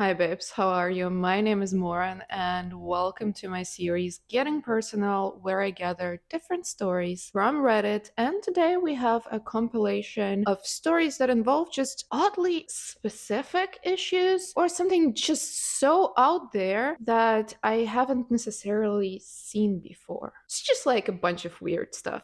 Hi babes, how are you? My name is Moran and welcome to my series Getting Personal, where I gather different stories from Reddit. And today we have a compilation of stories that involve just oddly specific issues or something just so out there that I haven't necessarily seen before. It's just like a bunch of weird stuff.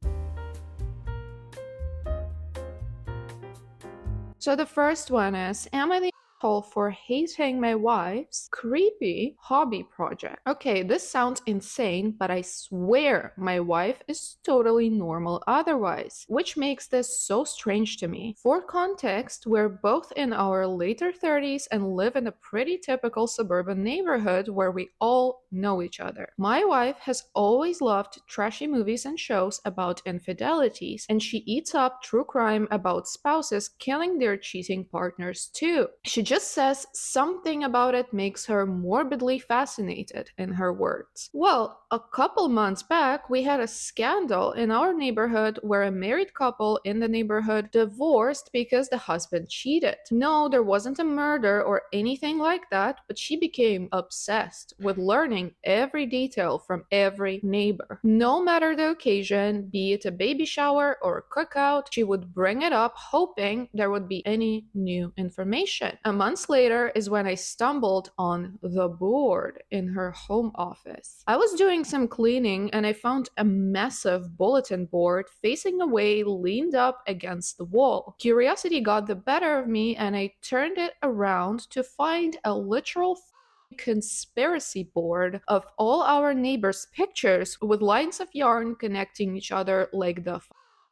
So the first one is, am I the asshole for hating my wife's creepy hobby project? Okay, this sounds insane, but I swear my wife is totally normal otherwise, which makes this so strange to me. For context, we're both in our later 30s and live in a pretty typical suburban neighborhood where we all know each other. My wife has always loved trashy movies and shows about infidelities, and she eats up true crime about spouses killing their cheating partners too. She just says something about it makes her morbidly fascinated, in her words. Well, a couple months back, we had a scandal in our neighborhood where a married couple in the neighborhood divorced because the husband cheated. No, there wasn't a murder or anything like that, but she became obsessed with learning every detail from every neighbor. No matter the occasion, be it a baby shower or a cookout, she would bring it up hoping there would be any new information. A month later is when I stumbled on the board in her home office. I was doing some cleaning and I found a massive bulletin board facing away, leaned up against the wall. Curiosity got the better of me and I turned it around to find a literal conspiracy board of all our neighbors' pictures with lines of yarn connecting each other like the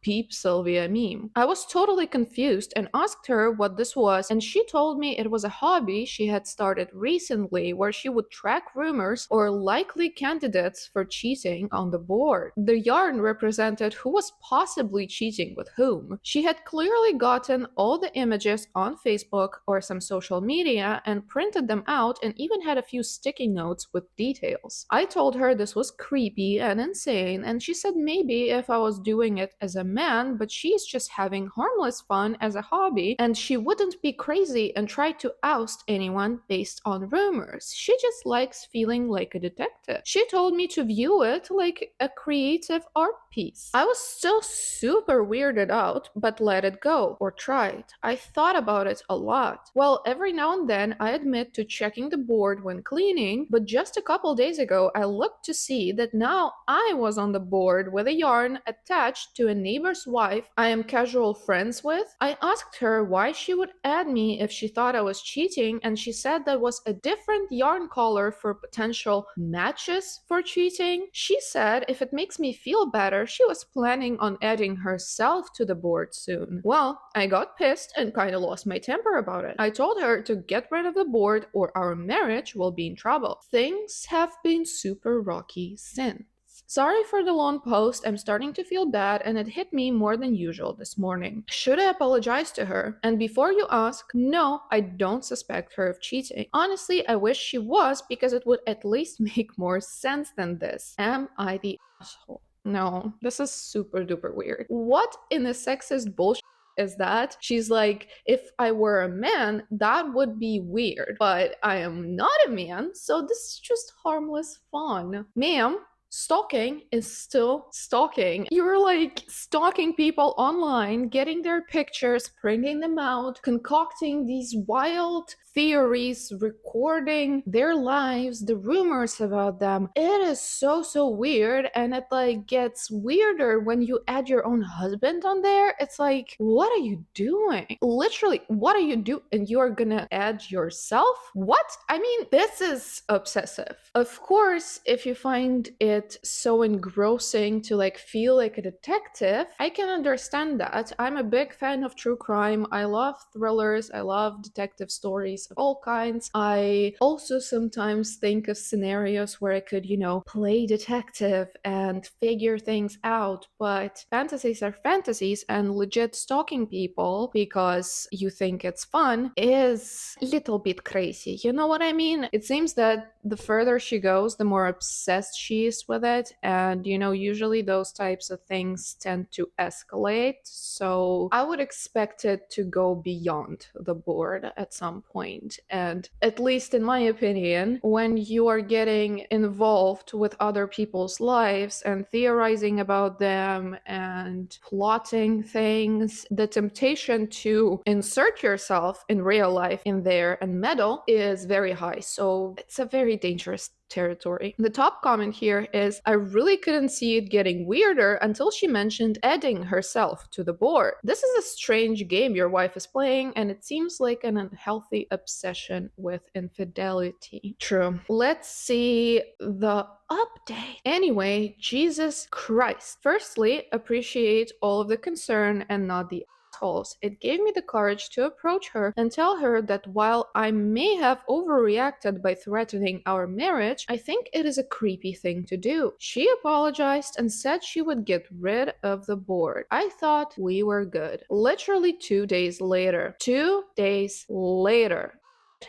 Peep Sylvia meme. I was totally confused and asked her what this was, and she told me it was a hobby she had started recently where she would track rumors or likely candidates for cheating on the board. The yarn represented who was possibly cheating with whom. She had clearly gotten all the images on Facebook or some social media and printed them out and even had a few sticky notes with details. I told her this was creepy and insane, and she said maybe if I was doing it as a man, but she's just having harmless fun as a hobby, and she wouldn't be crazy and try to oust anyone based on rumors. She just likes feeling like a detective. She told me to view it like a creative art piece. I was still super weirded out, but let it go, or tried. I thought about it a lot. Well, every now and then I admit to checking the board when cleaning, but just a couple days ago I looked to see that now I was on the board with a yarn attached to a neighbor's wife I am casual friends with. I asked her why she would add me if she thought I was cheating, and she said that was a different yarn color for potential matches for cheating. She said if it makes me feel better, she was planning on adding herself to the board soon. Well, I got pissed and kinda lost my temper about it. I told her to get rid of the board or our marriage will be in trouble. Things have been super rocky since. Sorry for the long post, I'm starting to feel bad and it hit me more than usual this morning. Should I apologize to her? And before you ask, no, I don't suspect her of cheating. Honestly, I wish she was because it would at least make more sense than this. Am I the asshole? No, this is super duper weird. What in the sexist bullshit is that? She's like, if I were a man, that would be weird, but I am not a man, so this is just harmless fun. Ma'am, stalking is still stalking. You're like stalking people online, getting their pictures, printing them out, concocting these wild theories, recording their lives, the rumors about them. It is so weird, and it like gets weirder when you add your own husband on there. It's like, what are you doing? Literally, what are you doing? And you are gonna add yourself? What? I mean, this is obsessive. Of course, if you find it so engrossing to like feel like a detective, I can understand that. I'm a big fan of true crime. I love thrillers. I love detective stories of all kinds. I also sometimes think of scenarios where I could, play detective and figure things out, but fantasies are fantasies, and legit stalking people because you think it's fun is a little bit crazy. You know what I mean? It seems that the further she goes, the more obsessed she is with it. And, usually those types of things tend to escalate. So I would expect it to go beyond the board at some point. And at least in my opinion, when you are getting involved with other people's lives and theorizing about them and plotting things, the temptation to insert yourself in real life in there and meddle is very high. So it's a very dangerous territory. The top comment here is, I really couldn't see it getting weirder until she mentioned adding herself to the board. This is a strange game your wife is playing, and it seems like an unhealthy obsession with infidelity. True. Let's see the update. Anyway, Jesus Christ. Firstly, appreciate all of the concern and not the assholes. It gave me the courage to approach her and tell her that while I may have overreacted by threatening our marriage, I think it is a creepy thing to do. She apologized and said she would get rid of the board. I thought we were good. Literally 2 days later. 2 days later.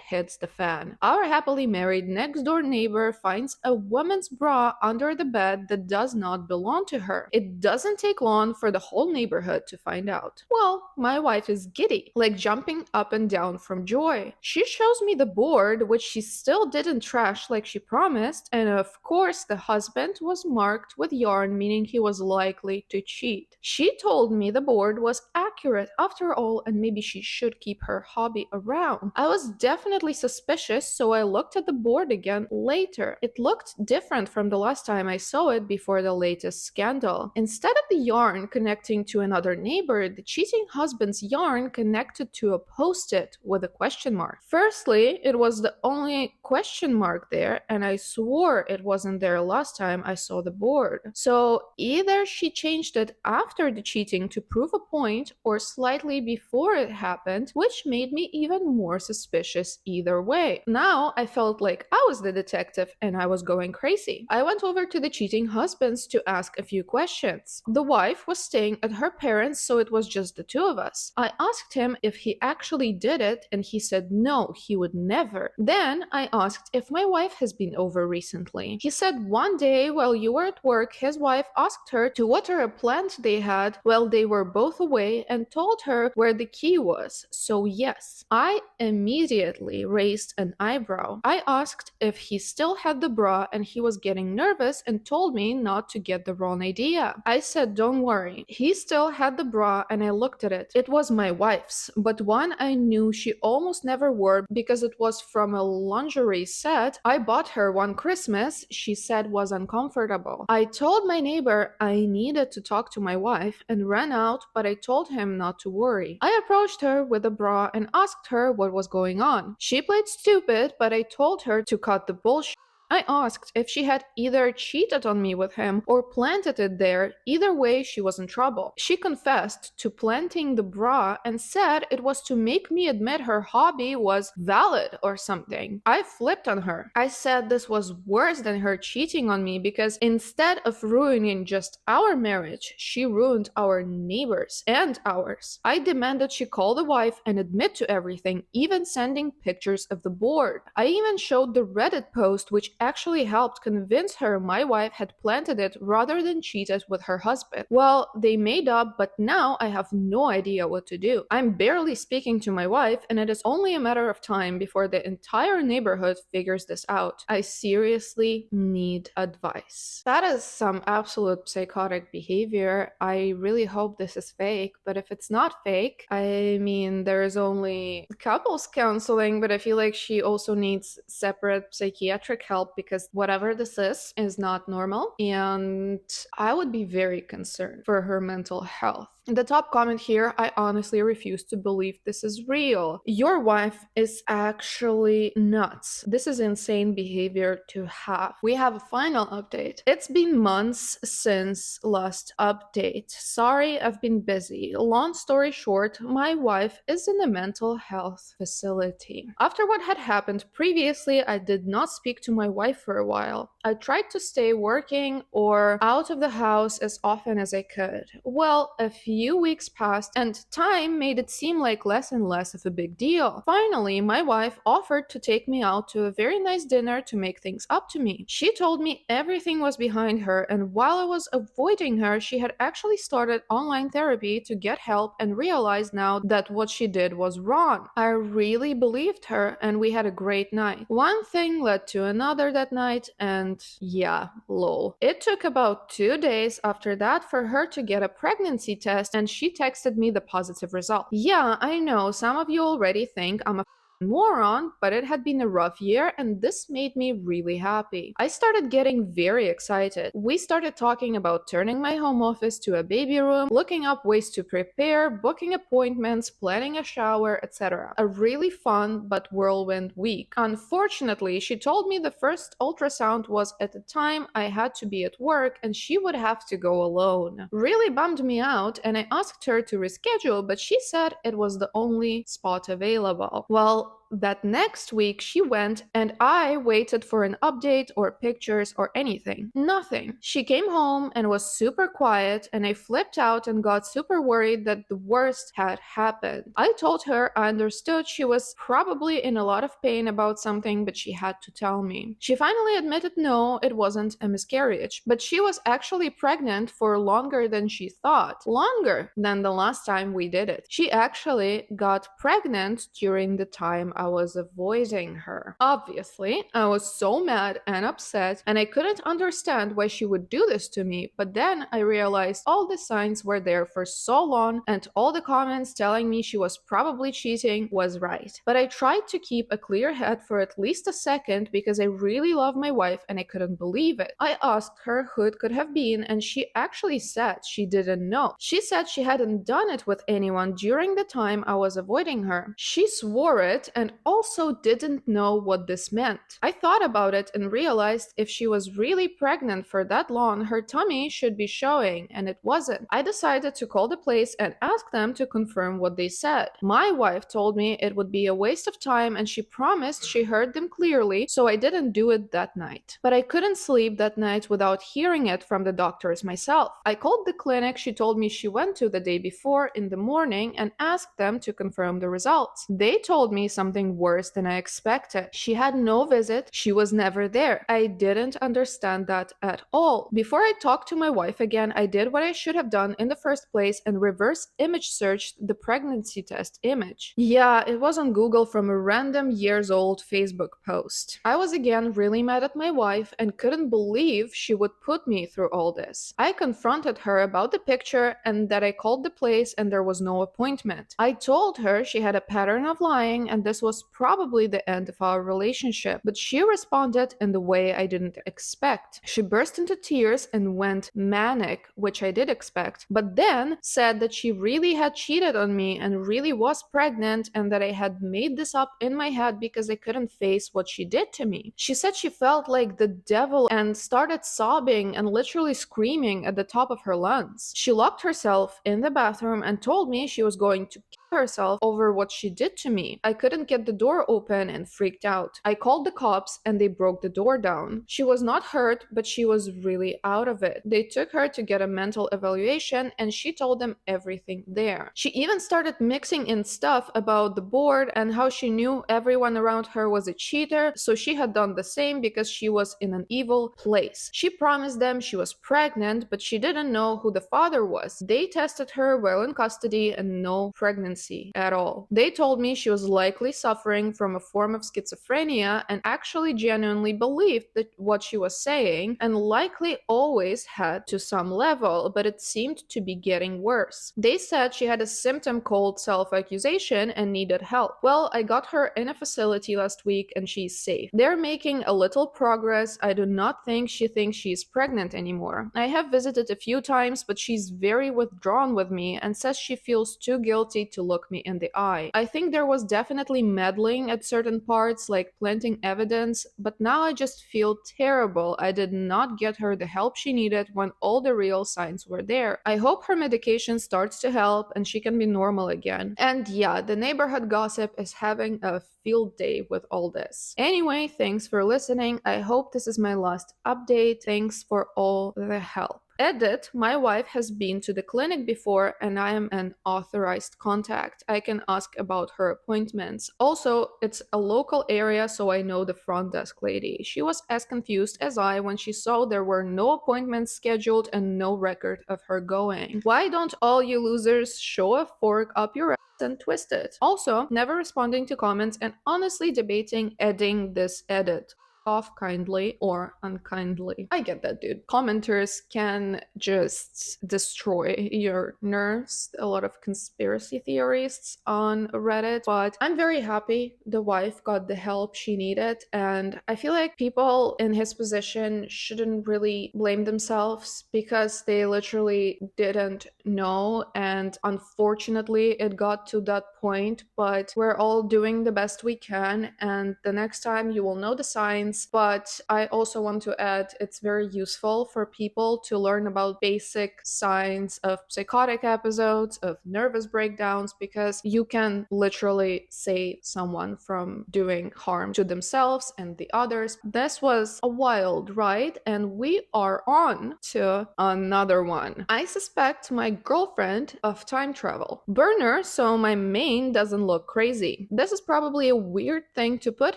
Hits the fan. Our happily married next door neighbor finds a woman's bra under the bed that does not belong to her. It doesn't take long for the whole neighborhood to find out. Well, my wife is giddy, like jumping up and down from joy. She shows me the board, which she still didn't trash like she promised, and of course the husband was marked with yarn, meaning he was likely to cheat. She told me the board was accurate after all, and maybe she should keep her hobby around. I was definitely suspicious, so I looked at the board again later. It looked different from the last time I saw it before the latest scandal. Instead of the yarn connecting to another neighbor, the cheating husband's yarn connected to a post-it with a question mark. Firstly, it was the only question mark there, and I swore it wasn't there last time I saw the board. So either she changed it after the cheating to prove a point, or slightly before it happened, which made me even more suspicious either way. Now I felt like I was the detective and I was going crazy. I went over to the cheating husbands to ask a few questions. The wife was staying at her parents', so it was just the two of us. I asked him if he actually did it, and he said no, he would never. Then I asked if my wife has been over recently. He said one day while you were at work, his wife asked her to water a plant they had while they were both away and told her where the key was. So yes, I immediately raised an eyebrow. I asked if he still had the bra, and he was getting nervous and told me not to get the wrong idea. I said don't worry. He still had the bra, and I looked at it. It was my wife's, but one I knew she almost never wore because it was from a lingerie set I bought her one Christmas she said was uncomfortable. I told my neighbor I needed to talk to my wife and ran out, but I told him not to worry. I approached her with a bra and asked her what was going on. She played stupid, but I told her to cut the bullshit. I asked if she had either cheated on me with him or planted it there. Either way, she was in trouble. She confessed to planting the bra and said it was to make me admit her hobby was valid or something. I flipped on her. I said this was worse than her cheating on me because instead of ruining just our marriage, she ruined our neighbors and ours. I demanded she call the wife and admit to everything, even sending pictures of the board. I even showed the Reddit post which actually helped convince her my wife had planted it rather than cheated with her husband. Well, they made up, but now I have no idea what to do. I'm barely speaking to my wife, and it is only a matter of time before the entire neighborhood figures this out. I seriously need advice. That is some absolute psychotic behavior. I really hope this is fake, but if it's not fake, I mean, there is only couples counseling, but I feel like she also needs separate psychiatric help because whatever this is not normal, and I would be very concerned for her mental health. In the top comment here, I honestly refuse to believe this is real. Your wife is actually nuts. This is insane behavior to have. We have a final update. It's been months since last update. Sorry, I've been busy. Long story short, my wife is in a mental health facility. After what had happened previously, I did not speak to my wife for a while. I tried to stay working or out of the house as often as I could. Well, a few weeks passed, and time made it seem like less and less of a big deal. Finally, my wife offered to take me out to a very nice dinner to make things up to me. She told me everything was behind her, and while I was avoiding her, she had actually started online therapy to get help and realized now that what she did was wrong. I really believed her, and we had a great night. One thing led to another that night, and yeah, lol. It took about 2 days after that for her to get a pregnancy test, and she texted me the positive result. Yeah, I know some of you already think I'm a moron, but it had been a rough year and this made me really happy. I started getting very excited. We started talking about turning my home office to a baby room, looking up ways to prepare, booking appointments, planning a shower, etc. A really fun but whirlwind week. Unfortunately, she told me the first ultrasound was at the time I had to be at work and she would have to go alone. Really bummed me out and I asked her to reschedule, but she said it was the only spot available. Well, that next week she went and I waited for an update or pictures or anything. Nothing. She came home and was super quiet and I flipped out and got super worried that the worst had happened. I told her I understood she was probably in a lot of pain about something, but she had to tell me. She finally admitted no, it wasn't a miscarriage, but she was actually pregnant for longer than she thought. Longer than the last time we did it. She actually got pregnant during the time I was avoiding her. Obviously, I was so mad and upset, and I couldn't understand why she would do this to me, but then I realized all the signs were there for so long, and all the comments telling me she was probably cheating was right. But I tried to keep a clear head for at least a second because I really love my wife and I couldn't believe it. I asked her who it could have been, and she actually said she didn't know. She said she hadn't done it with anyone during the time I was avoiding her. She swore it and also didn't know what this meant. I thought about it and realized if she was really pregnant for that long, her tummy should be showing, and it wasn't. I decided to call the place and ask them to confirm what they said. My wife told me it would be a waste of time and she promised she heard them clearly, so I didn't do it that night. But I couldn't sleep that night without hearing it from the doctors myself. I called the clinic she told me she went to the day before in the morning and asked them to confirm the results. They told me something worse than I expected. She had no visit, she was never there. I didn't understand that at all. Before I talked to my wife again, I did what I should have done in the first place and reverse image searched the pregnancy test image. Yeah, it was on Google from a random years old Facebook post. I was again really mad at my wife and couldn't believe she would put me through all this. I confronted her about the picture and that I called the place and there was no appointment. I told her she had a pattern of lying and this was probably the end of our relationship, but she responded in the way I didn't expect. She burst into tears and went manic, which I did expect, but then said that she really had cheated on me and really was pregnant and that I had made this up in my head because I couldn't face what she did to me. She said she felt like the devil and started sobbing and literally screaming at the top of her lungs. She locked herself in the bathroom and told me she was going to kill herself over what she did to me. I couldn't get the door open and freaked out. I called the cops and they broke the door down. She was not hurt, but she was really out of it. They took her to get a mental evaluation and she told them everything there. She even started mixing in stuff about the board and how she knew everyone around her was a cheater, so she had done the same because she was in an evil place. She promised them she was pregnant, but she didn't know who the father was. They tested her while in custody and no pregnancy at all. They told me she was likely suffering from a form of schizophrenia and actually genuinely believed that what she was saying and likely always had to some level, but it seemed to be getting worse. They said she had a symptom called self-accusation and needed help. Well, I got her in a facility last week and she's safe. They're making a little progress. I do not think she thinks she's pregnant anymore. I have visited a few times, but she's very withdrawn with me and says she feels too guilty to look me in the eye. I think there was definitely meddling at certain parts, like planting evidence, but now I just feel terrible. I did not get her the help she needed when all the real signs were there. I hope her medication starts to help and she can be normal again. And yeah, the neighborhood gossip is having a field day with all this. Anyway, thanks for listening. I hope this is my last update. Thanks for all the help. Edit, my wife has been to the clinic before and I am an authorized contact. I can ask about her appointments. Also, it's a local area, so I know the front desk lady. She was as confused as I when she saw there were no appointments scheduled and no record of her going. Why don't all you losers show a fork up your ass and twist it? Also, never responding to comments and honestly debating editing this edit off kindly or unkindly. I get that, dude. Commenters can just destroy your nerves. A lot of conspiracy theorists on Reddit, but I'm very happy the wife got the help she needed, and I feel like people in his position shouldn't really blame themselves because they literally didn't know, and unfortunately it got to that point, but we're all doing the best we can, and the next time you will know the signs. But I also want to add it's very useful for people to learn about basic signs of psychotic episodes, of nervous breakdowns, because you can literally save someone from doing harm to themselves and the others. This was a wild ride, and we are on to another one. I suspect my girlfriend of time travel. Burner, so my main doesn't look crazy. This is probably a weird thing to put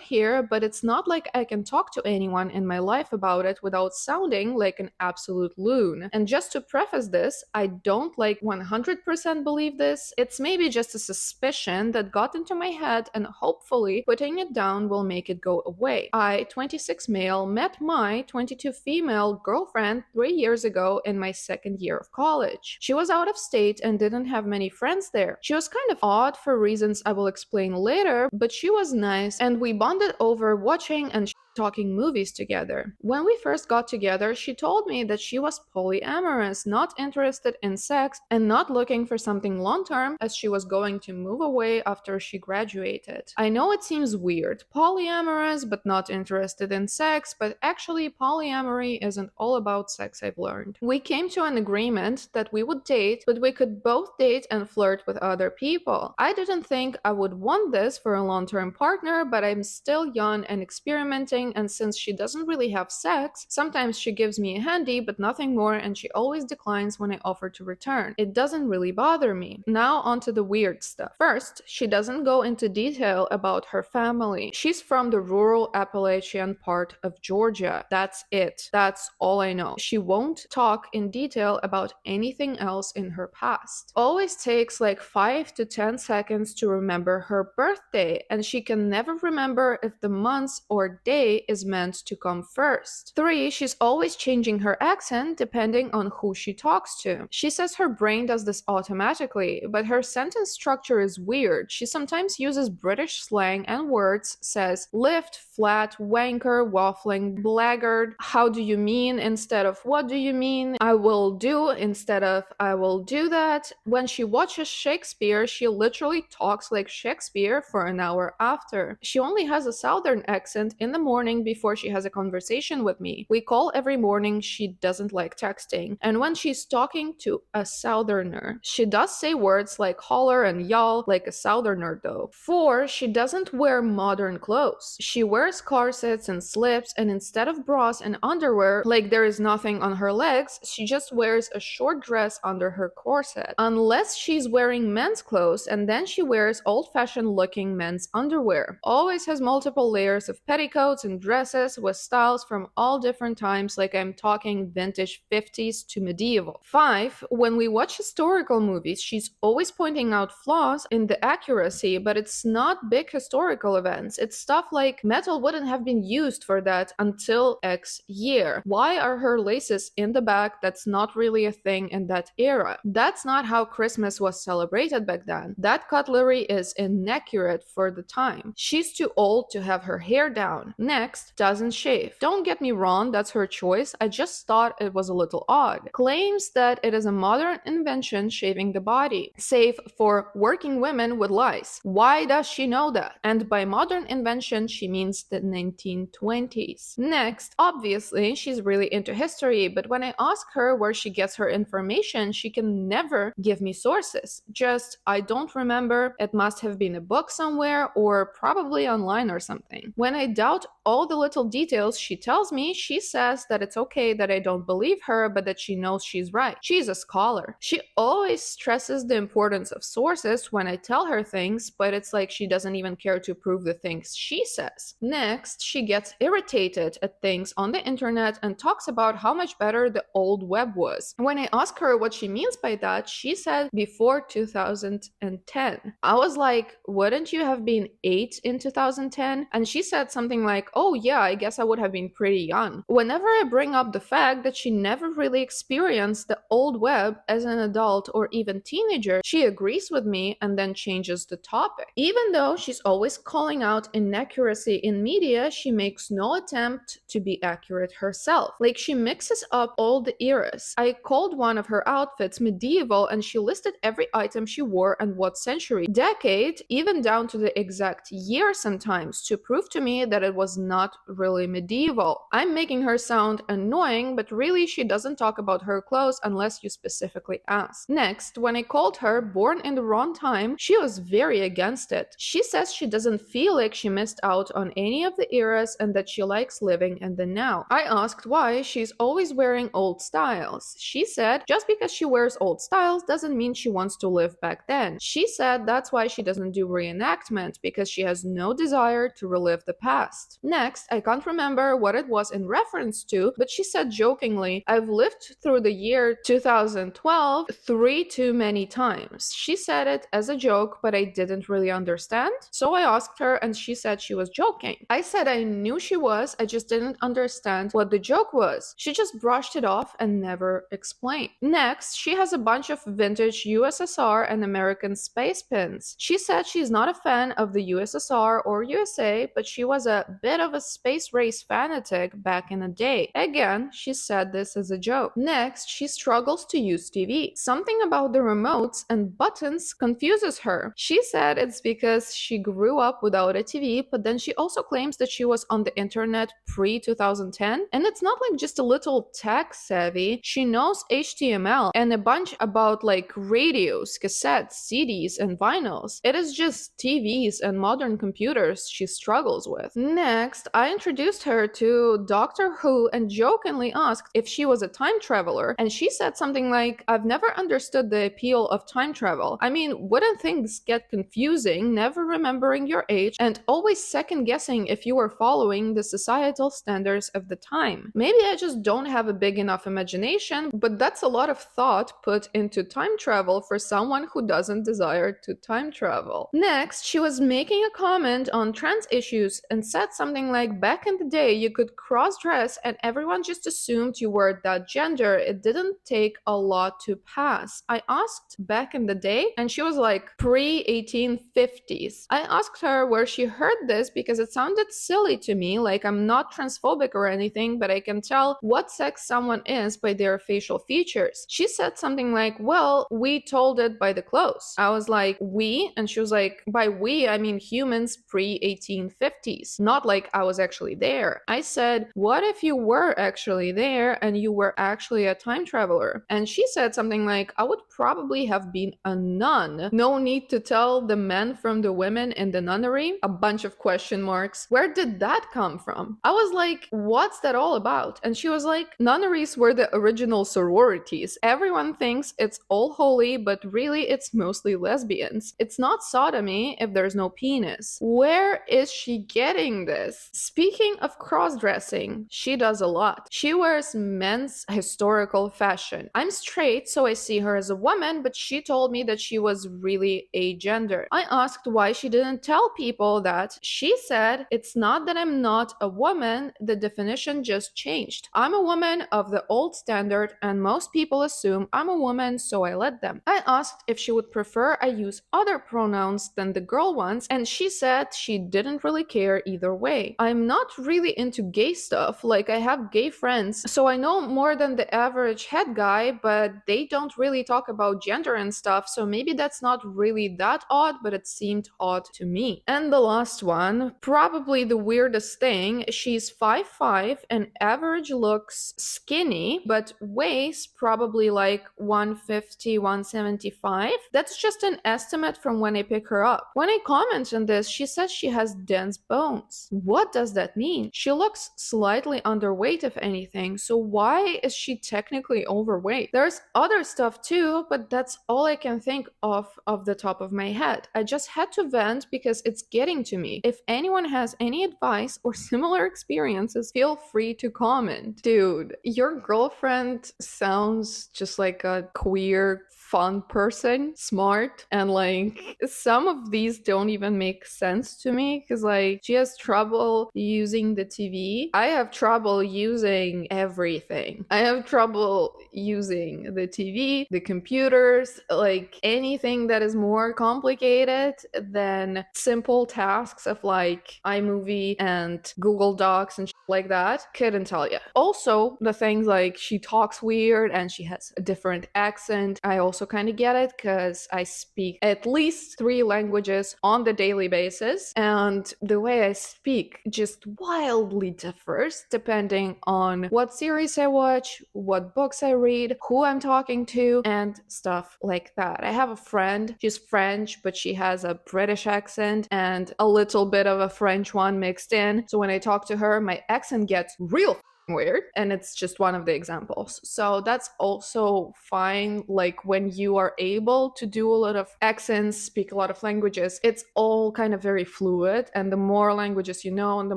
here, but it's not like I can talk to anyone in my life about it without sounding like an absolute loon. And just to preface this, I don't like 100% believe this. It's maybe just a suspicion that got into my head, and hopefully putting it down will make it go away. I, 26 male, met my 22 female girlfriend 3 years ago in my second year of college. She was out of state and didn't have many friends there. She was kind of odd for reasons I will explain later, but she was nice and we bonded over watching and talking movies together. When we first got together, she told me that she was polyamorous, not interested in sex, and not looking for something long-term as she was going to move away after she graduated. I know it seems weird, polyamorous but not interested in sex, but actually polyamory isn't all about sex, I've learned. We came to an agreement that we would date, but we could both date and flirt with other people. I didn't think I would want this for a long-term partner, but I'm still young and experimenting, and since she doesn't really have sex, sometimes she gives me a handy but nothing more, and she always declines when I offer to return. It doesn't really bother me. Now onto the weird stuff. First, she doesn't go into detail about her family. She's from the rural Appalachian part of Georgia. That's it. That's all I know. She won't talk in detail about anything else in her past. Always takes like 5 to 10 seconds to remember her birthday, and she can never remember if the months or day is meant to come first. 3, she's always changing her accent depending on who she talks to. She says her brain does this automatically, but her sentence structure is weird. She sometimes uses British slang and words, says lift, flat, wanker, waffling, blackguard, how do you mean instead of what do you mean, I will do instead of I will do that. When she watches Shakespeare, she literally talks like Shakespeare for an hour after. She only has a southern accent in the morning before she has a conversation with me. We call every morning. She doesn't like texting. And when she's talking to a southerner, she does say words like holler and y'all like a southerner though. 4, she doesn't wear modern clothes. She wears corsets and slips, and instead of bras and underwear, like there is nothing on her legs, she just wears a short dress under her corset. Unless she's wearing men's clothes, and then she wears old-fashioned looking men's underwear. Always has multiple layers of petticoats and dresses with styles from all different times, like I'm talking vintage 50s to medieval. 5, when we watch historical movies, she's always pointing out flaws in the accuracy, but it's not big historical events. It's stuff like metal wouldn't have been used for that until X year. Why are her laces in the back? That's not really a thing in that era. That's not how Christmas was celebrated back then. That That cutlery is inaccurate for the time. She's too old to have her hair down. Next, doesn't shave. Don't get me wrong, that's her choice. I just thought it was a little odd. Claims that it is a modern invention shaving the body, safe for working women with lice. Why does she know that? And by modern invention, she means the 1920s. Next, obviously, she's really into history, but when I ask her where she gets her information, she can never give me sources. Just, I don't remember, it must have been a book somewhere or probably online or something. When I doubt all the little details she tells me, she says that it's okay that I don't believe her, but that she knows she's right. She's a scholar. She always stresses the importance of sources when I tell her things, but it's like she doesn't even care to prove the things she says. Next, she gets irritated at things on the internet and talks about how much better the old web was. When I ask her what she means by that, she said before 2010. I was like, wouldn't you have been 8 in 2010? And she said something like, oh yeah, I guess I would have been pretty young. Whenever I bring up the fact that she never really experienced the old web as an adult or even teenager, she agrees with me and then changes the topic. Even though she's always calling out inaccuracy in media, she makes no attempt to be accurate herself. Like, she mixes up all the eras. I called one of her outfits medieval and she listed every item she wore and what century, decade, even down to the exact year sometimes, to prove to me that it was not really medieval. I'm making her sound annoying, but really she doesn't talk about her clothes unless you specifically ask. Next, when I called her born in the wrong time, she was very against it. She says she doesn't feel like she missed out on any of the eras and that she likes living in the now. I asked why she's always wearing old styles. She said just because she wears old styles doesn't mean she wants to live back then. She said that's why she doesn't do reenactment, because she has no desire to relive the past. Next, I can't remember what it was in reference to, but she said jokingly, I've lived through the year 2012 3 too many times. She said it as a joke, but I didn't really understand. So I asked her and she said she was joking. I said I knew she was, I just didn't understand what the joke was. She just brushed it off and never explained. Next, she has a bunch of vintage USSR and American space pins. She said she's not a fan of the USSR or USA, but she was a bit of a space race fanatic back in the day. Again, she said this as a joke. Next, she struggles to use TV. Something about the remotes and buttons confuses her. She said it's because she grew up without a TV, but then she also claims that she was on the internet pre-2010, and it's not like just a little tech savvy. She knows HTML and a bunch about like radios, cassettes, CDs, and vinyls. It is just TVs and modern computers she struggles with. Next, I introduced her to Doctor Who and jokingly asked if she was a time traveler, and she said something like, I've never understood the appeal of time travel. I mean, wouldn't things get confusing, never remembering your age, and always second guessing if you were following the societal standards of the time? Maybe I just don't have a big enough imagination, but that's a lot of thought put into time travel for someone who doesn't desire to time travel. Next, she was making a comment on trans issues and said something like, back in the day you could cross-dress and everyone just assumed you were that gender. It didn't take a lot to pass. I asked back in the day and she was like pre-1850s. I asked her where she heard this because it sounded silly to me, like I'm not transphobic or anything, but I can tell what sex someone is by their facial features. She said something like, well, we told it by the clothes. I was like, we? And she was like, by we, I mean humans pre-1850s, not like I was actually there. I said, what if you were actually there and you were actually a time traveler? And she said something like, I would probably have been a nun. No need to tell the men from the women in the nunnery. A bunch of question marks. Where did that come from? I was like, what's that all about? And she was like, nunneries were the original sororities. Everyone thinks it's all holy, but really it's mostly lesbians. It's not sodomy if there's no penis. Where is she getting this? Speaking of cross-dressing, she does a lot. She wears men's historical fashion. I'm straight, so I see her as a woman, but she told me that she was really agender. I asked why she didn't tell people that. She said, it's not that I'm not a woman, the definition just changed. I'm a woman of the old standard, and most people assume I'm a woman, so I let them. I asked if she would prefer I use other pronouns than the girl ones, and she said she didn't really care either way. I'm not really into gay stuff, like I have gay friends, so I know more than the average head guy, but they don't really talk about gender and stuff, so maybe that's not really that odd, but it seemed odd to me. And the last one, probably the weirdest thing, she's 5'5" and average looks skinny, but weighs probably like 150, 175. That's just an estimate from when I pick her up. When I comment on this, she says she has dense bones. What does that mean? She looks slightly underweight if anything, so why is she technically overweight? There's other stuff too, but that's all I can think of the top of my head. I just had to vent because it's getting to me. If anyone has any advice or similar experiences, feel free to comment. Dude, your girlfriend sounds just like a queer, fun person, smart, and like some of these don't even make sense to me because like she has trouble using the TV. I have trouble using everything. I have trouble using the TV, the computers, like anything that is more complicated than simple tasks of like iMovie and Google Docs and like that. Couldn't tell you. Also, the things like she talks weird and she has a different accent. I also kind of get it because I speak at least 3 languages on the daily basis, and the way I speak just wildly differs depending on what series I watch, what books I read, who I'm talking to, and stuff like that. I have a friend, she's French, but she has a British accent and a little bit of a French one mixed in. So when I talk to her, my accent gets real weird, and it's just one of the examples. So that's also fine. Like when you are able to do a lot of accents, speak a lot of languages, it's all kind of very fluid, and the more languages you know and the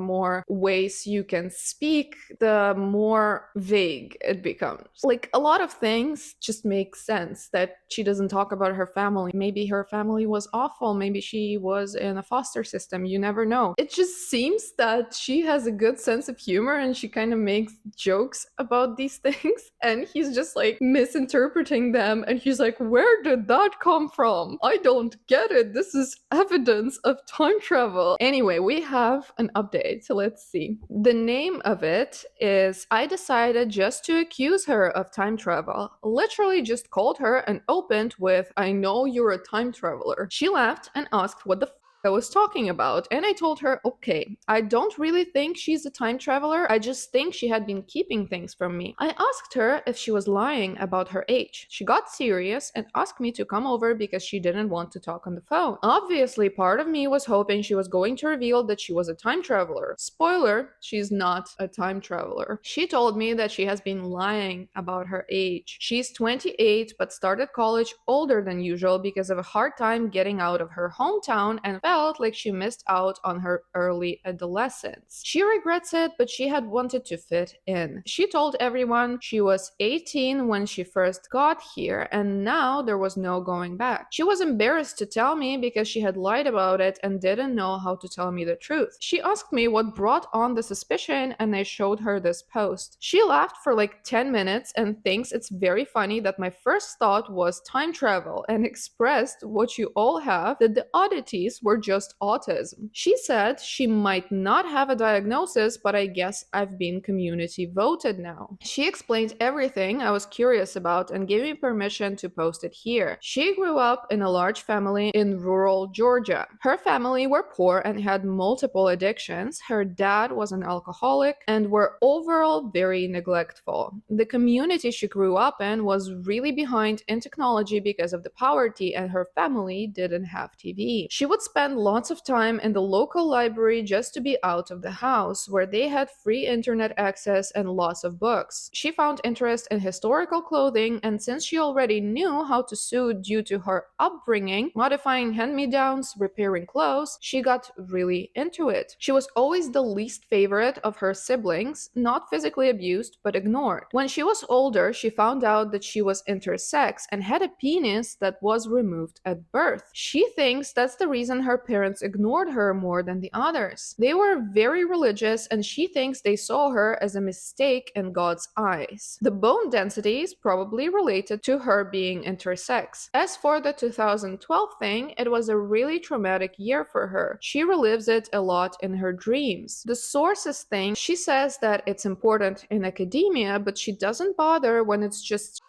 more ways you can speak, the more vague it becomes. Like a lot of things just make sense that she doesn't talk about her family. Maybe her family was awful, maybe she was in a foster system, you never know. It just seems that she has a good sense of humor and she kind of makes jokes about these things, and he's just like misinterpreting them, and he's like, where did that come from? I don't get it. This is evidence of time travel. Anyway, we have an update, so let's see. The name of it is I decided just to accuse her of time travel. Literally just called her and opened with, I know you're a time traveler. She laughed and asked what the I was talking about, and I told her, okay, I don't really think she's a time traveler, I just think she had been keeping things from me. I asked her if she was lying about her age. She got serious and asked me to come over because she didn't want to talk on the phone. Obviously, part of me was hoping she was going to reveal that she was a time traveler. Spoiler, she's not a time traveler. She told me that she has been lying about her age. She's 28 but started college older than usual because of a hard time getting out of her hometown and felt like she missed out on her early adolescence. She regrets it, but she had wanted to fit in. She told everyone she was 18 when she first got here, and now there was no going back. She was embarrassed to tell me because she had lied about it and didn't know how to tell me the truth. She asked me what brought on the suspicion, and I showed her this post. She laughed for like 10 minutes and thinks it's very funny that my first thought was time travel, and expressed what you all have, that the oddities were just autism. She said she might not have a diagnosis, but I guess I've been community voted now. She explained everything I was curious about and gave me permission to post it here. She grew up in a large family in rural Georgia. Her family were poor and had multiple addictions. Her dad was an alcoholic and were overall very neglectful. The community she grew up in was really behind in technology because of the poverty, and her family didn't have TV. She would spend spend lots of time in the local library just to be out of the house, where they had free internet access and lots of books. She found interest in historical clothing, and since she already knew how to sew due to her upbringing, modifying hand-me-downs, repairing clothes, she got really into it. She was always the least favorite of her siblings, not physically abused, but ignored. When she was older, she found out that she was intersex and had a penis that was removed at birth. She thinks that's the reason her parents ignored her more than the others. They were very religious, and she thinks they saw her as a mistake in God's eyes. The bone density is probably related to her being intersex. As for the 2012 thing, it was a really traumatic year for her. She relives it a lot in her dreams. The sources thing, she says that it's important in academia, but she doesn't bother when it's just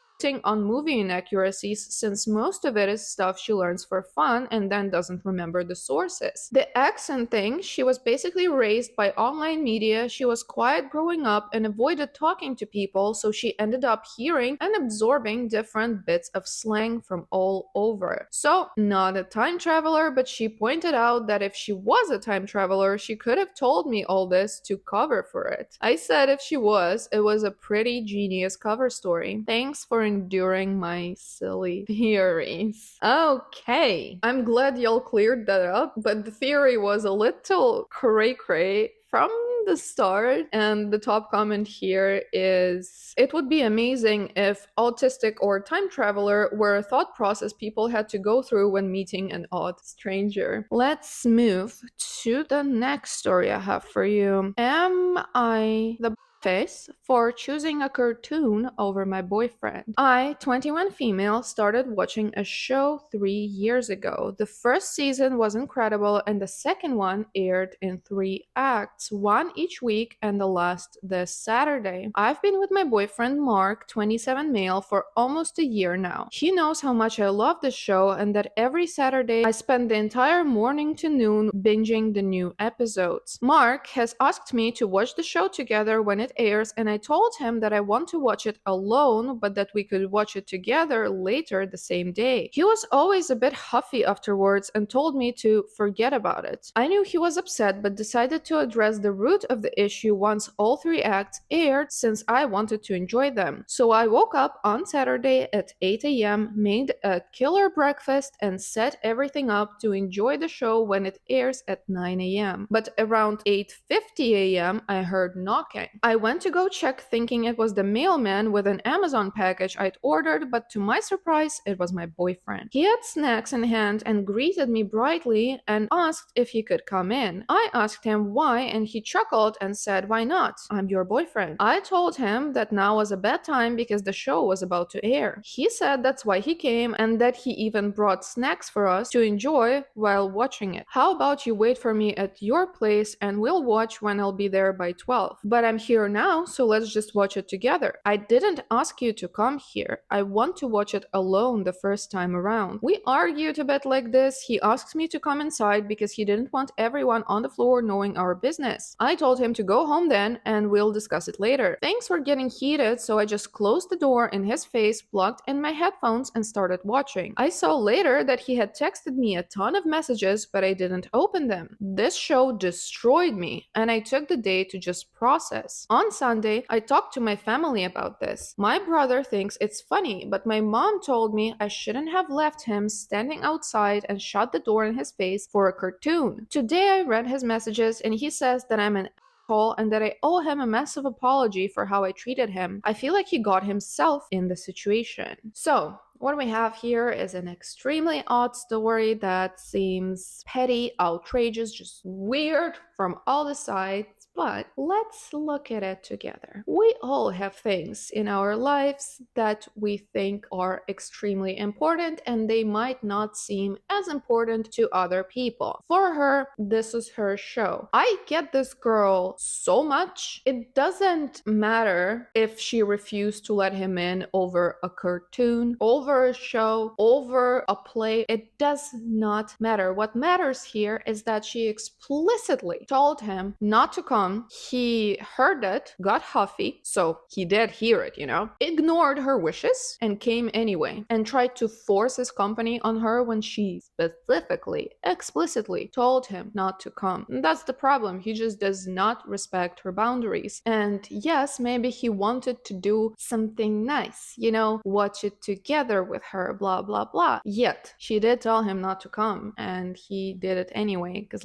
on movie inaccuracies, since most of it is stuff she learns for fun and then doesn't remember the sources. The accent thing, she was basically raised by online media. She was quiet growing up and avoided talking to people, so she ended up hearing and absorbing different bits of slang from all over. So, not a time traveler, but she pointed out that if she was a time traveler, she could have told me all this to cover for it. I said if she was, it was a pretty genius cover story. Thanks for enduring my silly theories. Okay, I'm glad y'all cleared that up, but the theory was a little cray-cray from the start, and the top comment here is, it would be amazing if autistic or time traveler were a thought process people had to go through when meeting an odd stranger. Let's move to the next story I have for you. Am I the face for choosing a cartoon over my boyfriend? I, 21 female, started watching a show 3 years ago. The first season was incredible, and the second one aired in 3 acts, one each week, and the last this Saturday. I've been with my boyfriend Mark, 27 male, for almost a year now. He knows how much I love the show and that every Saturday I spend the entire morning to noon binging the new episodes. Mark has asked me to watch the show together when it airs, and I told him that I want to watch it alone, but that we could watch it together later the same day. He was always a bit huffy afterwards and told me to forget about it. I knew he was upset, but decided to address the root of the issue once all 3 acts aired, since I wanted to enjoy them. So I woke up on Saturday at 8 a.m., made a killer breakfast, and set everything up to enjoy the show when it airs at 9 a.m. But around 8:50 a.m., I heard knocking. I went to go check, thinking it was the mailman with an Amazon package I'd ordered, but to my surprise, it was my boyfriend. He had snacks in hand and greeted me brightly and asked if he could come in. I asked him why, and he chuckled and said, "Why not? I'm your boyfriend." I told him that now was a bad time because the show was about to air. He said that's why he came, and that he even brought snacks for us to enjoy while watching it. How about you wait for me at your place and we'll watch when I'll be there by 12. But I'm here now, so let's just watch it together. I didn't ask you to come here. I want to watch it alone the first time around. We argued a bit like this. He asked me to come inside because he didn't want everyone on the floor knowing our business. I told him to go home then, and we'll discuss it later. Things were getting heated, so I just closed the door in his face, plugged in my headphones, and started watching. I saw later that he had texted me a ton of messages, but I didn't open them. This show destroyed me, and I took the day to just process. On Sunday, I talked to my family about this. My brother thinks it's funny, but my mom told me I shouldn't have left him standing outside and shut the door in his face for a cartoon. Today I read his messages, and he says that I'm an asshole and that I owe him a massive apology for how I treated him. I feel like he got himself in the situation. So, what we have here is an extremely odd story that seems petty, outrageous, just weird from all the sides. But let's look at it together. We all have things in our lives that we think are extremely important, and they might not seem as important to other people. For her, this is her show. I get this girl so much. It doesn't matter if she refused to let him in over a cartoon, over a show, over a play. It does not matter. What matters here is that she explicitly told him not to come come, he heard it, got huffy, so he did hear it, ignored her wishes, and came anyway, and tried to force his company on her when she specifically, explicitly told him not to come. And that's the problem. He just does not respect her boundaries. And yes, maybe he wanted to do something nice, watch it together with her, blah, blah, blah. Yet, she did tell him not to come, and he did it anyway. Because,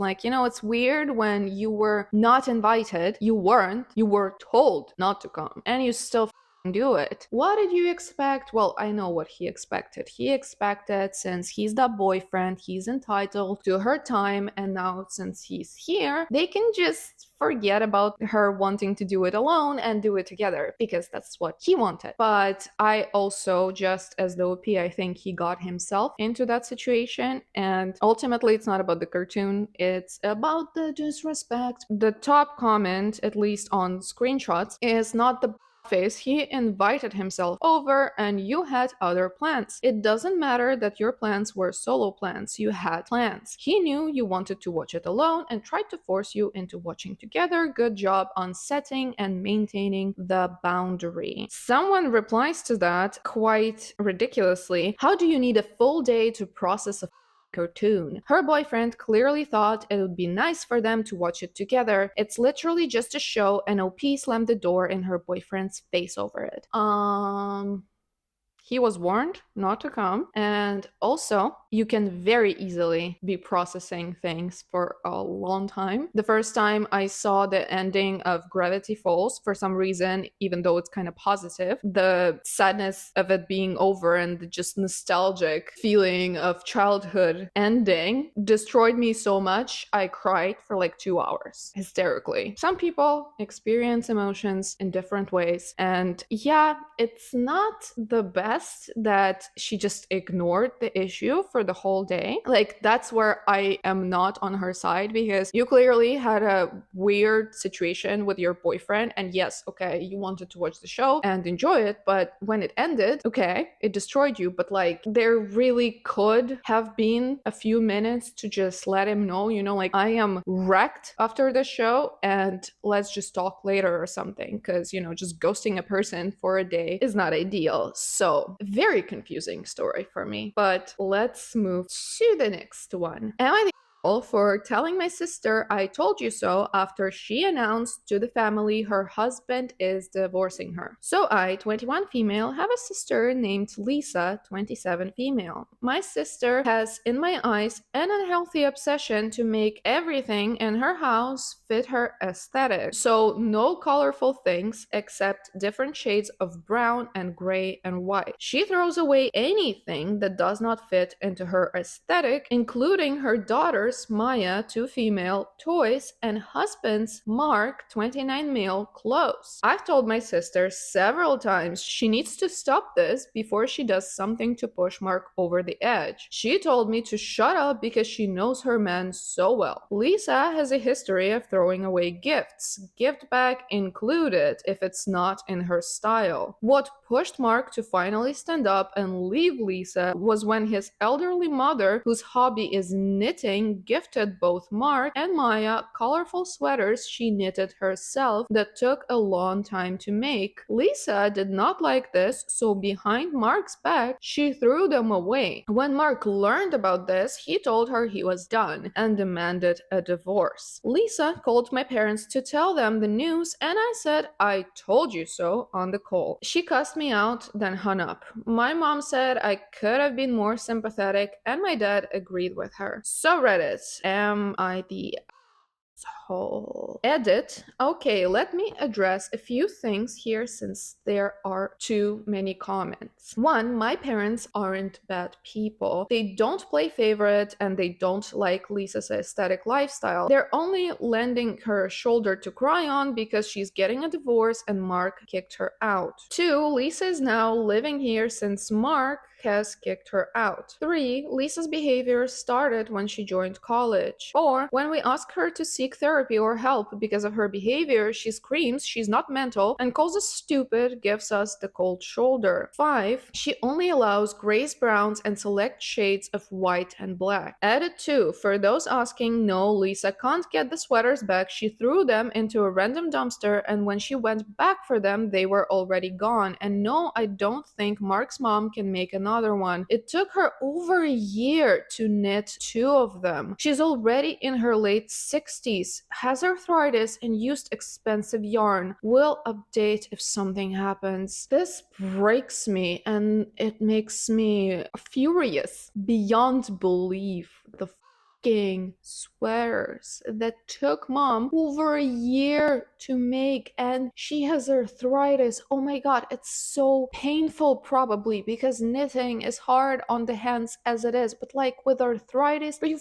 it's weird when you were not invited, you were told not to come, and you still do it. What did you expect? Well, I know what he expected. He expected, since he's the boyfriend, he's entitled to her time, and now since he's here, they can just forget about her wanting to do it alone and do it together, because that's what he wanted. But I also, just as the OP, I think he got himself into that situation, and ultimately it's not about the cartoon, it's about the disrespect. The top comment, at least on screenshots, is not the face. He invited himself over and you had other plans. It doesn't matter that your plans were solo plans. You had plans. He knew you wanted to watch it alone and tried to force you into watching together. Good job on setting and maintaining the boundary. Someone replies to that quite ridiculously. How do you need a full day to process a cartoon? Her boyfriend clearly thought it would be nice for them to watch it together. It's literally just a show, and OP slammed the door in her boyfriend's face over it. He was warned not to come, and also you can very easily be processing things for a long time. The first time I saw the ending of Gravity Falls, for some reason, even though it's kind of positive, the sadness of it being over and the just nostalgic feeling of childhood ending destroyed me so much I cried for like 2 hours hysterically. Some people experience emotions in different ways, and yeah, it's not the best that she just ignored the issue for the whole day. Like, that's where I am not on her side, because you clearly had a weird situation with your boyfriend, and yes, okay, you wanted to watch the show and enjoy it, but when it ended, okay, it destroyed you, but there really could have been a few minutes to just let him know, I am wrecked after the show and let's just talk later or something, because just ghosting a person for a day is not ideal. So very confusing story for me. But let's move to the next one. Am I the for telling my sister I told you so after she announced to the family her husband is divorcing her? So I, 21 female, have a sister named Lisa, 27 female. My sister has, in my eyes, an unhealthy obsession to make everything in her house fit her aesthetic. So no colorful things except different shades of brown and gray and white. She throws away anything that does not fit into her aesthetic, including her daughter's Maya, 2 female, toys, and husband's Mark, 29 male, clothes. I've told my sister several times she needs to stop this before she does something to push Mark over the edge. She told me to shut up because she knows her man so well. Lisa has a history of throwing away gifts, gift bag included, if it's not in her style. What pushed Mark to finally stand up and leave Lisa was when his elderly mother, whose hobby is knitting, gifted both Mark and Maya colorful sweaters she knitted herself that took a long time to make. Lisa did not like this, so behind Mark's back, she threw them away. When Mark learned about this, he told her he was done and demanded a divorce. Lisa called my parents to tell them the news, and I said, I told you so on the call. She cussed me out, then hung up. My mom said I could have been more sympathetic, and my dad agreed with her. So Reddit, am I the asshole? Edit. Okay, let me address a few things here since there are too many comments. One, my parents aren't bad people. They don't play favorite and they don't like Lisa's aesthetic lifestyle. They're only lending her a shoulder to cry on because she's getting a divorce and Mark kicked her out. Two, Lisa is now living here since Mark has kicked her out. 3. Lisa's behavior started when she joined college. 4. When we ask her to seek therapy or help because of her behavior, she screams she's not mental and calls us stupid, gives us the cold shoulder. 5. She only allows grays, browns, and select shades of white and black. Added 2. For those asking, no, Lisa can't get the sweaters back. She threw them into a random dumpster, and when she went back for them, they were already gone. And no, I don't think Mark's mom can make another one. It took her over a year to knit 2 of them. She's already in her late 60s, has arthritis, and used expensive yarn. Will update if something happens. This breaks me and it makes me furious beyond belief. The fucking sweaters that took mom over a year to make, and she has arthritis. Oh my god, it's so painful, probably because knitting is hard on the hands as it is, but like with arthritis, are you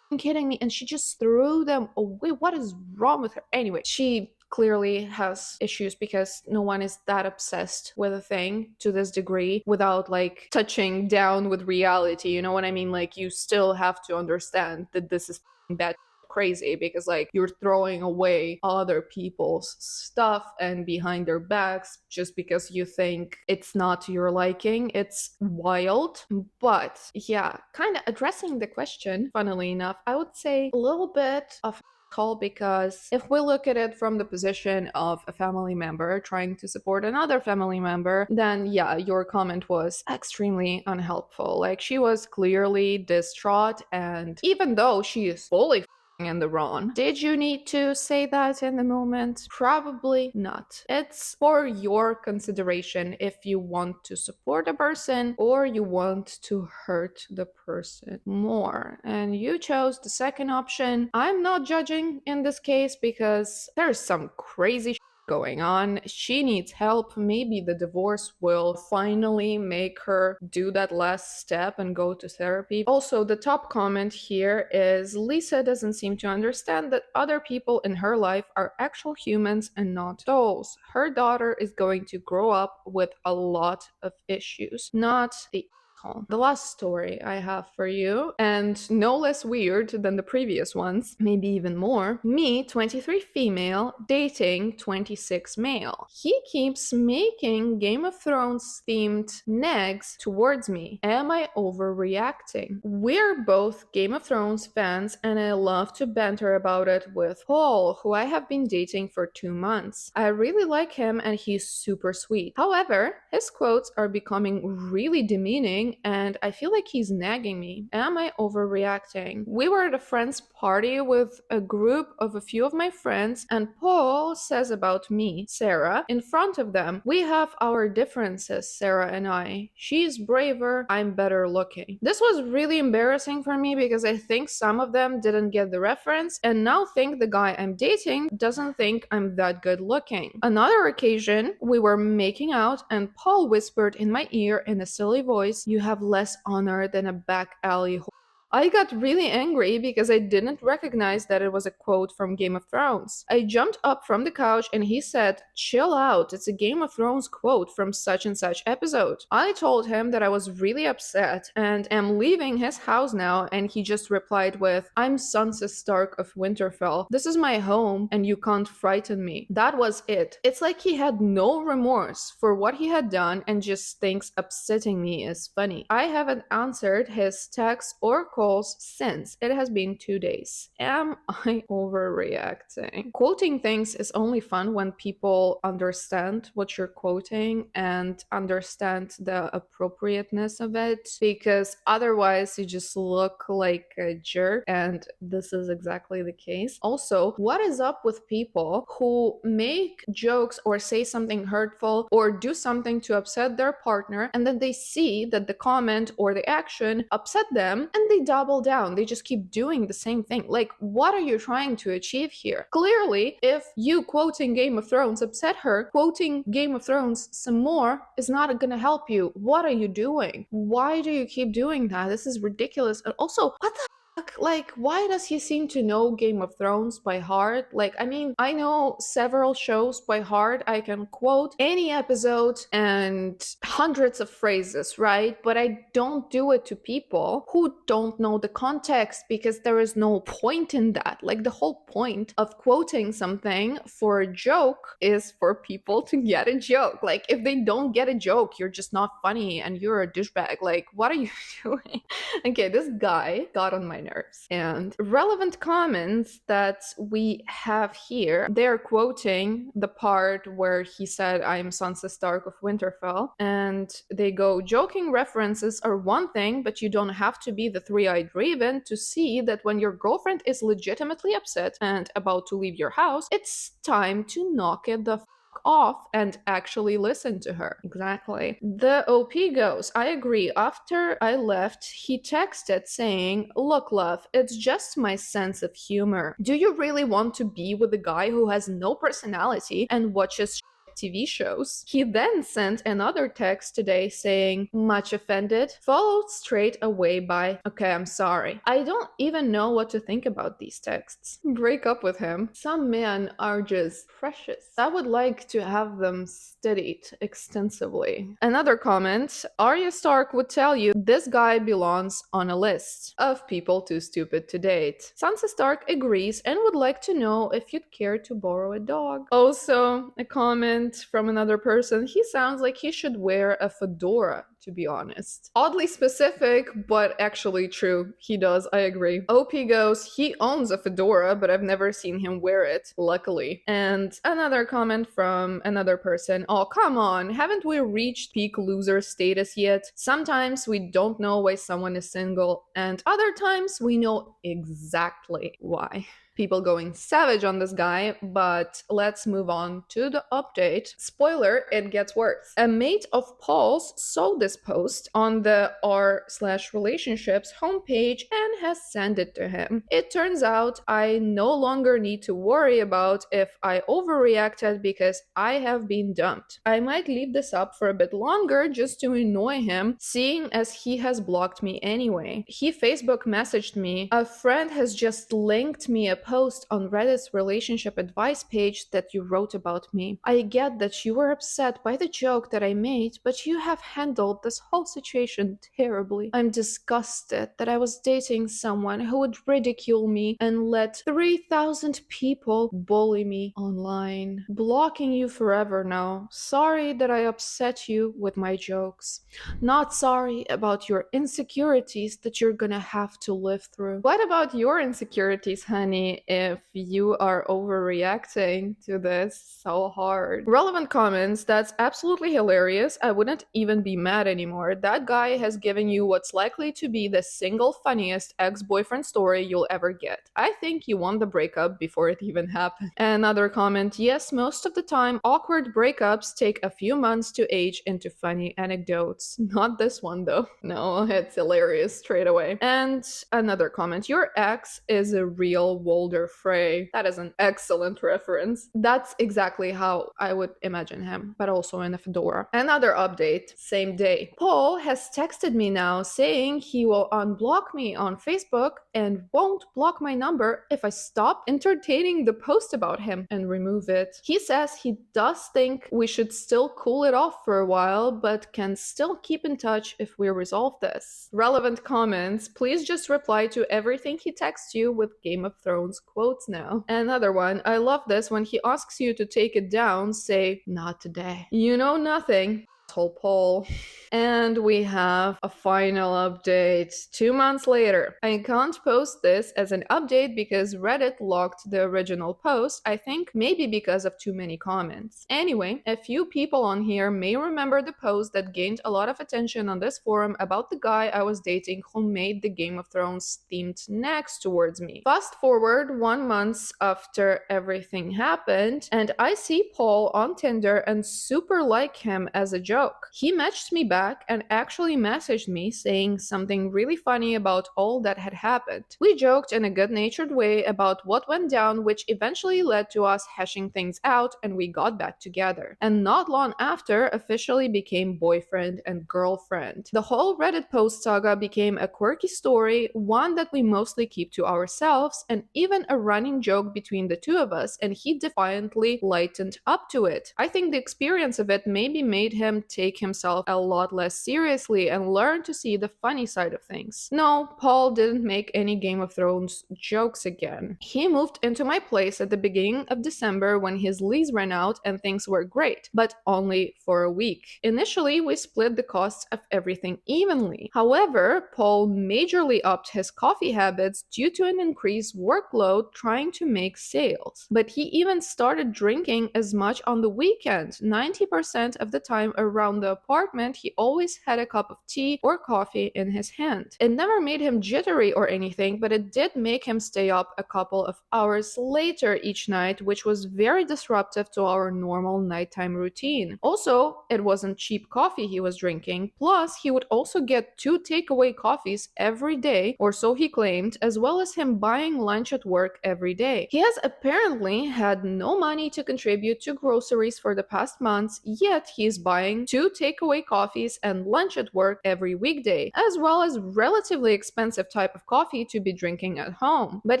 kidding me? And she just threw them away. What is wrong with her? Anyway, she clearly has issues because no one is that obsessed with a thing to this degree without like touching down with reality. You know what I mean? Like, you still have to understand that this is bad crazy, because like you're throwing away other people's stuff and behind their backs just because you think it's not to your liking. It's wild. But yeah, kind of addressing the question, funnily enough, I would say a little bit of call, because if we look at it from the position of a family member trying to support another family member, then yeah, your comment was extremely unhelpful. Like, she was clearly distraught, and even though she is fully in the wrong, did you need to say that in the moment? Probably not. It's for your consideration if you want to support a person or you want to hurt the person more. And you chose the second option. I'm not judging in this case because there's some crazy going on. She needs help. Maybe the divorce will finally make her do that last step and go to therapy. Also, the top comment here is Lisa doesn't seem to understand that other people in her life are actual humans and not dolls. Her daughter is going to grow up with a lot of issues, not the asshole. The last story I have for you, and no less weird than the previous ones, maybe even more. Me, 23 female, dating 26 male. He keeps making Game of Thrones themed negs towards me. Am I overreacting? We're both Game of Thrones fans, and I love to banter about it with Paul, who I have been dating for 2 months. I really like him and he's super sweet. However, his quotes are becoming really demeaning and I feel like he's nagging me. Am I overreacting? We were at a friend's party with a group of a few of my friends, and Paul says about me, Sarah, in front of them, we have our differences, Sarah and I. She's braver, I'm better looking. This was really embarrassing for me because I think some of them didn't get the reference and now think the guy I'm dating doesn't think I'm that good looking. Another occasion, we were making out and Paul whispered in my ear in a silly voice, "You have less honor than a back alley whore." I got really angry because I didn't recognize that it was a quote from Game of Thrones. I jumped up from the couch and he said, "Chill out, it's a Game of Thrones quote from such and such episode." I told him that I was really upset and am leaving his house now, and he just replied with, "I'm Sansa Stark of Winterfell. This is my home and you can't frighten me." That was it. It's like he had no remorse for what he had done and just thinks upsetting me is funny. I haven't answered his texts or calls since. It has been 2 days. Am I overreacting? Quoting things is only fun when people understand what you're quoting and understand the appropriateness of it, because otherwise you just look like a jerk, and this is exactly the case. Also, what is up with people who make jokes or say something hurtful or do something to upset their partner, and then they see that the comment or the action upset them and they double down. They just keep doing the same thing. Like, what are you trying to achieve here? Clearly, if you quoting Game of Thrones upset her, quoting Game of Thrones some more is not gonna help you. What are you doing? Why do you keep doing that? This is ridiculous. And also, what the Like, why does he seem to know Game of Thrones by heart? Like, I mean, I know several shows by heart. I can quote any episode and hundreds of phrases, right? But I don't do it to people who don't know the context, because there is no point in that. Like, the whole point of quoting something for a joke is for people to get a joke. Like, if they don't get a joke, you're just not funny and you're a douchebag. Like, what are you doing? Okay, this guy got on my nerves. And relevant comments that we have here, they're quoting the part where he said, "I am Sansa Stark of Winterfell." And they go, "Joking references are one thing, but you don't have to be the three-eyed raven to see that when your girlfriend is legitimately upset and about to leave your house, it's time to knock it the off and actually listen to her." Exactly. The OP goes, "I agree. After I left, he texted saying, 'Look, love, it's just my sense of humor. Do you really want to be with a guy who has no personality and watches TV shows?' He then sent another text today saying, 'Much offended,' followed straight away by, 'Okay, I'm sorry.' I don't even know what to think about these texts. Break up with him. Some men are just precious. I would like to have them studied extensively." Another comment, Arya Stark would tell you this guy belongs on a list of people too stupid to date. Sansa Stark agrees and would like to know if you'd care to borrow a dog. Also, a comment from another person, he sounds like he should wear a fedora, to be honest. Oddly specific, but actually true. He does, I agree. OP goes, "He owns a fedora, but I've never seen him wear it, luckily." And another comment from another person, "Oh, come on, haven't we reached peak loser status yet? Sometimes we don't know why someone is single, and other times we know exactly why." People going savage on this guy, but let's move on to the update. Spoiler, it gets worse. A mate of Paul's saw this post on the r/relationships homepage and has sent it to him. It turns out I no longer need to worry about if I overreacted because I have been dumped. I might leave this up for a bit longer just to annoy him, seeing as he has blocked me anyway. He Facebook messaged me, "A friend has just linked me a post on Reddit's relationship advice page that you wrote about me. I get that you were upset by the joke that I made, but you have handled this whole situation terribly. I'm disgusted that I was dating someone who would ridicule me and let 3,000 people bully me online. Blocking you forever now. Sorry that I upset you with my jokes. Not sorry about your insecurities that you're gonna have to live through." What about your insecurities, honey, if you are overreacting to this so hard? Relevant comments, "That's absolutely hilarious. I wouldn't even be mad anymore. That guy has given you what's likely to be the single funniest ex-boyfriend story you'll ever get. I think you won the breakup before it even happened." Another comment, "Yes, most of the time, awkward breakups take a few months to age into funny anecdotes." Not this one, though. No, it's hilarious straight away. And another comment, "Your ex is a real Walder Frey." That is an excellent reference. That's exactly how I would imagine him, but also in a fedora. Another update, same day. "Paul has texted me now saying he will unblock me on Facebook and won't block my number if I stop entertaining the post about him and remove it. He says he does think we should still cool it off for a while, but can still keep in touch if we resolve this." Relevant comments, "Please just reply to everything he texts you with Game of Thrones quotes now." Another one, "I love this. When he asks you to take it down, say, 'Not today.' You know nothing. Asshole Paul." And we have a final update 2 months later. I can't post this as an update because Reddit locked the original post, I think maybe because of too many comments. Anyway, a few people on here may remember the post that gained a lot of attention on this forum about the guy I was dating who made the Game of Thrones themed negs towards me. Fast forward 1 month after everything happened, and I see Paul on Tinder and super like him as a joke. joke. He messaged me back and actually messaged me saying something really funny about all that had happened. We joked in a good-natured way about what went down, which eventually led to us hashing things out, and we got back together. And not long after, officially became boyfriend and girlfriend. The whole Reddit post saga became a quirky story, one that we mostly keep to ourselves, and even a running joke between the two of us, and he defiantly lightened up to it. I think the experience of it maybe made him take himself a lot less seriously and learn to see the funny side of things. No, Paul didn't make any Game of Thrones jokes again. He moved into my place at the beginning of December when his lease ran out and things were great, but only for a week. Initially, we split the costs of everything evenly. However, Paul majorly upped his coffee habits due to an increased workload trying to make sales. But he even started drinking as much on the weekend. 90% of the time around the apartment, he always had a cup of tea or coffee in his hand. It never made him jittery or anything, but it did make him stay up a couple of hours later each night, which was very disruptive to our normal nighttime routine. Also, it wasn't cheap coffee he was drinking, plus he would also get 2 takeaway coffees every day, or so he claimed, as well as him buying lunch at work every day. He has apparently had no money to contribute to groceries for the past months, yet he's buying 2 takeaway coffees and lunch at work every weekday, as well as relatively expensive type of coffee to be drinking at home. But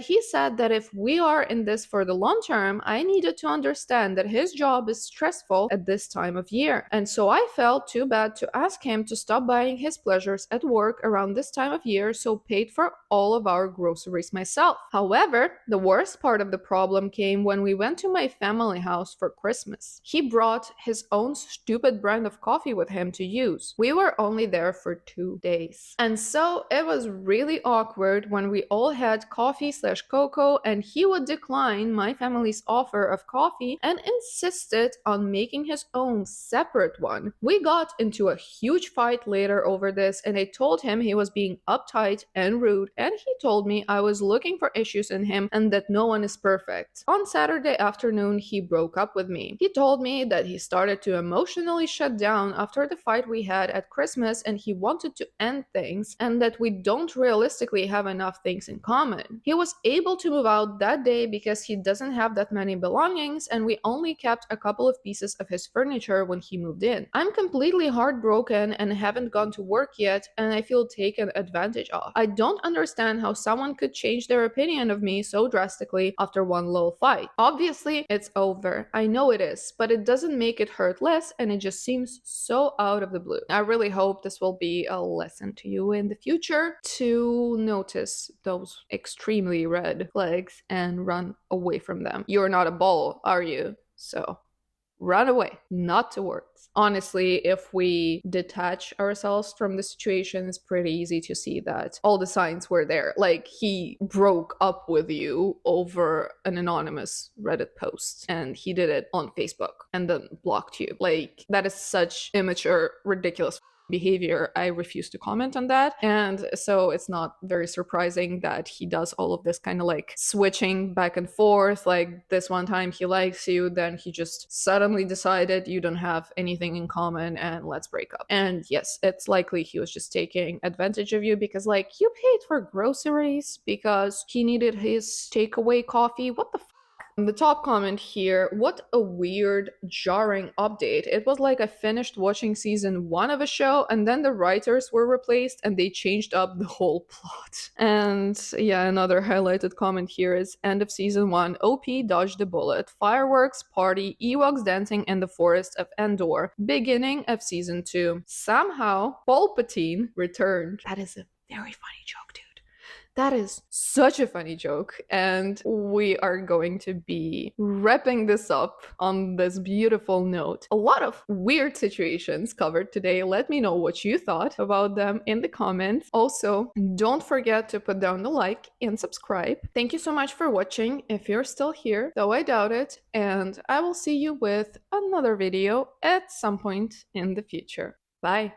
he said that if we are in this for the long term, I needed to understand that his job is stressful at this time of year. And so I felt too bad to ask him to stop buying his pleasures at work around this time of year, so paid for all of our groceries myself. However, the worst part of the problem came when we went to my family house for Christmas. He brought his own stupid brand of coffee with him to use. We were only there for 2 days. And so it was really awkward when we all had coffee/cocoa and he would decline my family's offer of coffee and insisted on making his own separate one. We got into a huge fight later over this, and I told him he was being uptight and rude, and he told me I was looking for issues in him and that no one is perfect. On Saturday afternoon, he broke up with me. He told me that he started to emotionally shut down after the fight we had at Christmas and he wanted to end things, and that we don't realistically have enough things in common. He was able to move out that day because he doesn't have that many belongings, and we only kept a couple of pieces of his furniture when he moved in. I'm completely heartbroken and haven't gone to work yet, and I feel taken advantage of. I don't understand how someone could change their opinion of me so drastically after one little fight. Obviously, it's over. I know it is, but it doesn't make it hurt less, and it just seems so out of the blue. I really hope this will be a lesson to you in the future to notice those extremely red flags and run away from them. You're not a ball, are you? So run away, not towards. Honestly, if we detach ourselves from the situation, it's pretty easy to see that all the signs were there. Like, he broke up with you over an anonymous Reddit post, and he did it on Facebook and then blocked you. Like, that is such immature, ridiculous behavior. I refuse to comment on that, and so it's not very surprising that he does all of this kind of like switching back and forth. Like, this one time he likes you, then he just suddenly decided you don't have anything in common and let's break up. And yes, it's likely he was just taking advantage of you because like you paid for groceries because he needed his takeaway coffee. What the the top comment here, what a weird, jarring update. It was like I finished watching season 1 of a show and then the writers were replaced and they changed up the whole plot. And yeah, another highlighted comment here is end of season 1, OP dodged a bullet, fireworks, party, Ewoks dancing in the forest of Endor, beginning of season 2. Somehow, Palpatine returned. That is a very funny joke, dude. That is such a funny joke, and we are going to be wrapping this up on this beautiful note. A lot of weird situations covered today. Let me know what you thought about them in the comments. Also, don't forget to put down the like and subscribe. Thank you so much for watching if you're still here, though I doubt it, and I will see you with another video at some point in the future. Bye!